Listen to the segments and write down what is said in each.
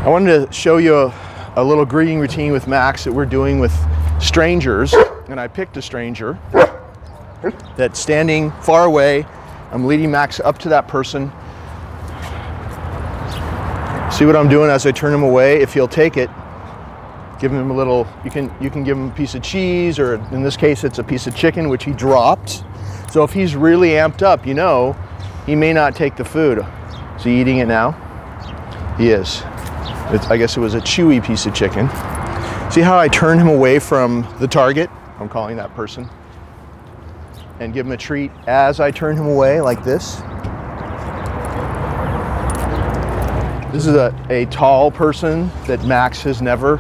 I wanted to show you a little greeting routine with Max that we're doing with strangers. And I picked a stranger that's standing far away. I'm leading Max up to that person. See what I'm doing as I turn him away. If he'll take it, give him a little, you can give him a piece of cheese, or in this case it's a piece of chicken, which he dropped. So if he's really amped up, you know, he may not take the food. Is he eating it now? He is. I guess it was a chewy piece of chicken. See how I turn him away from the target? I'm calling that person. And give him a treat as I turn him away, like this. This is a tall person that Max has never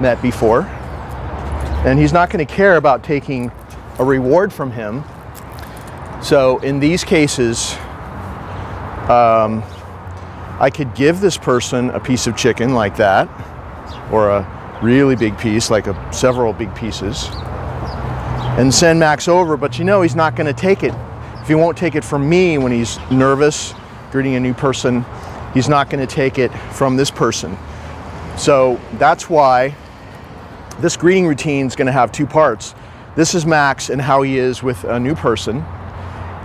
met before. And he's not going to care about taking a reward from him. So in these cases, I could give this person a piece of chicken like that, or a really big piece, like several big pieces, and send Max over, but you know he's not going to take it. If he won't take it from me when he's nervous, greeting a new person, he's not going to take it from this person. So that's why this greeting routine is going to have two parts. This is Max and how he is with a new person.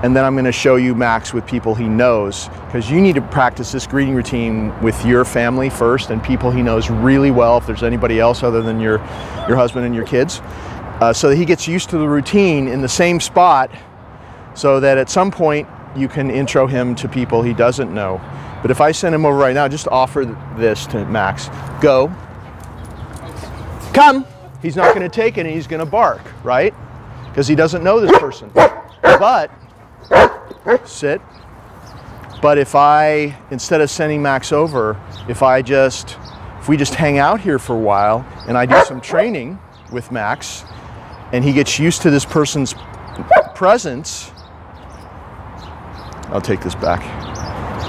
And then I'm going to show you Max with people he knows, because you need to practice this greeting routine with your family first and people he knows really well, if there's anybody else other than your husband and your kids, so that he gets used to the routine in the same spot, so that at some point you can intro him to people he doesn't know. But if I send him over right now, just offer this to Max. Go. Come. He's not going to take it and he's going to bark, right? Because he doesn't know this person. But sit. But if I, instead of sending Max over, if we just hang out here for a while and I do some training with Max and he gets used to this person's presence, I'll take this back,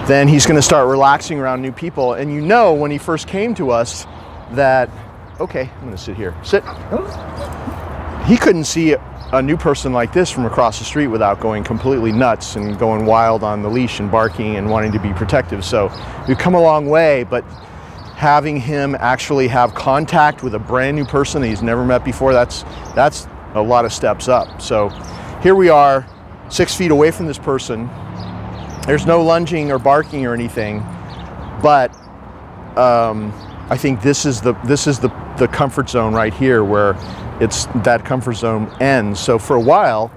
then he's going to start relaxing around new people. And you know, when he first came to us, that, okay, I'm going to sit here. Sit. He couldn't see a new person like this from across the street without going completely nuts and going wild on the leash and barking and wanting to be protective. So we've come a long way, but having him actually have contact with a brand new person that he's never met before, that's a lot of steps up. So here we are, 6 feet away from this person. There's no lunging or barking or anything, but I think this is the comfort zone right here, where that comfort zone ends. So for a while,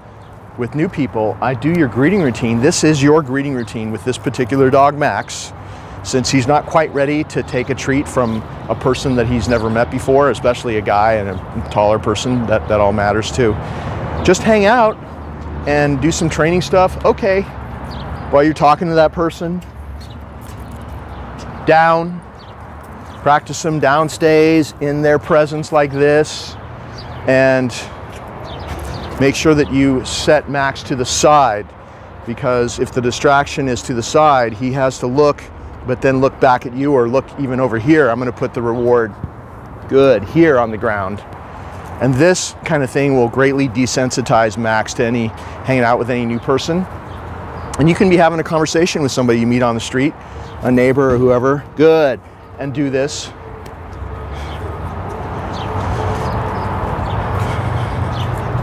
with new people, I do your greeting routine. This is your greeting routine with this particular dog, Max, since he's not quite ready to take a treat from a person that he's never met before, especially a guy and a taller person. That all matters too. Just hang out and do some training stuff. Okay, while you're talking to that person, down. Practice some down stays in their presence like this, and make sure that you set Max to the side, because if the distraction is to the side, he has to look, but then look back at you, or look even over here. I'm going to put the reward good here on the ground. And this kind of thing will greatly desensitize Max to hanging out with any new person. And you can be having a conversation with somebody you meet on the street, a neighbor or whoever. Good. And do this.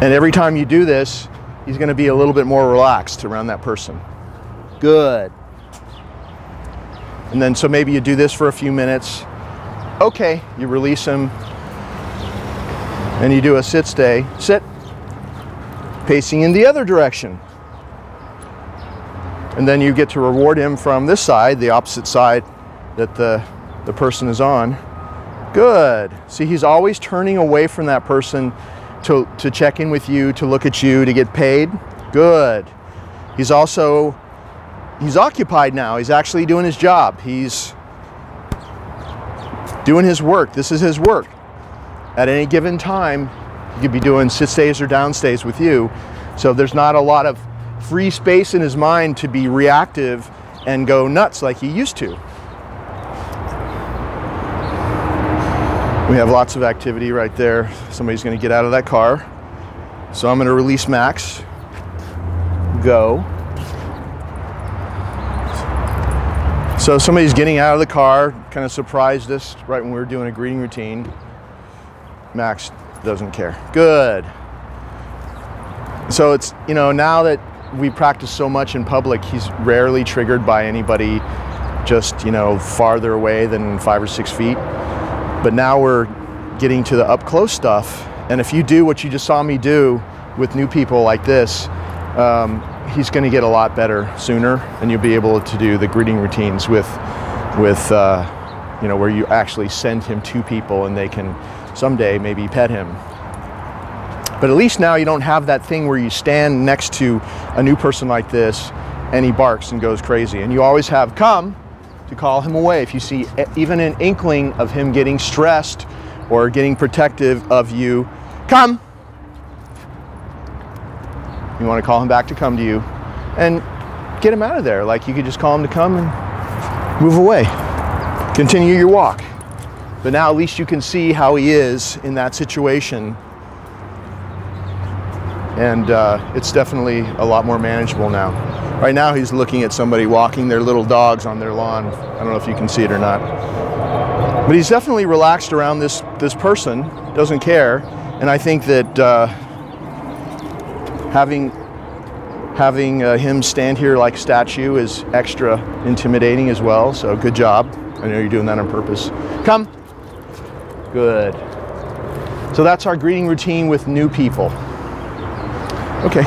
And every time you do this, he's going to be a little bit more relaxed around that person. Good. And then so maybe you do this for a few minutes. Okay, you release him. And you do a sit stay. Sit. Pacing in the other direction. And then you get to reward him from this side, the opposite side that the person is on. Good. See, he's always turning away from that person to check in with you, to look at you, to get paid. Good. He's occupied now. He's actually doing his job. He's doing his work. This is his work. At any given time, he could be doing sit stays or down stays with you. So there's not a lot of free space in his mind to be reactive and go nuts like he used to. We have lots of activity right there. Somebody's going to get out of that car. So I'm going to release Max. Go. So somebody's getting out of the car, kind of surprised us right when we were doing a greeting routine. Max doesn't care. Good. So it's, you know, now that we practice so much in public, he's rarely triggered by anybody just, you know, farther away than 5 or 6 feet. But now we're getting to the up close stuff. And if you do what you just saw me do with new people like this, he's going to get a lot better sooner, and you'll be able to do the greeting routines with you know, where you actually send him to people and they can someday maybe pet him. But at least now you don't have that thing where you stand next to a new person like this and he barks and goes crazy. And you always have come to call him away. If you see even an inkling of him getting stressed or getting protective of you, come. You want to call him back to come to you and get him out of there. Like, you could just call him to come and move away. Continue your walk. But now at least you can see how he is in that situation. And it's definitely a lot more manageable now. Right now he's looking at somebody walking their little dogs on their lawn. I don't know if you can see it or not. But he's definitely relaxed around this person, doesn't care. And I think that having him stand here like a statue is extra intimidating as well. So good job. I know you're doing that on purpose. Come. Good. So that's our greeting routine with new people. Okay.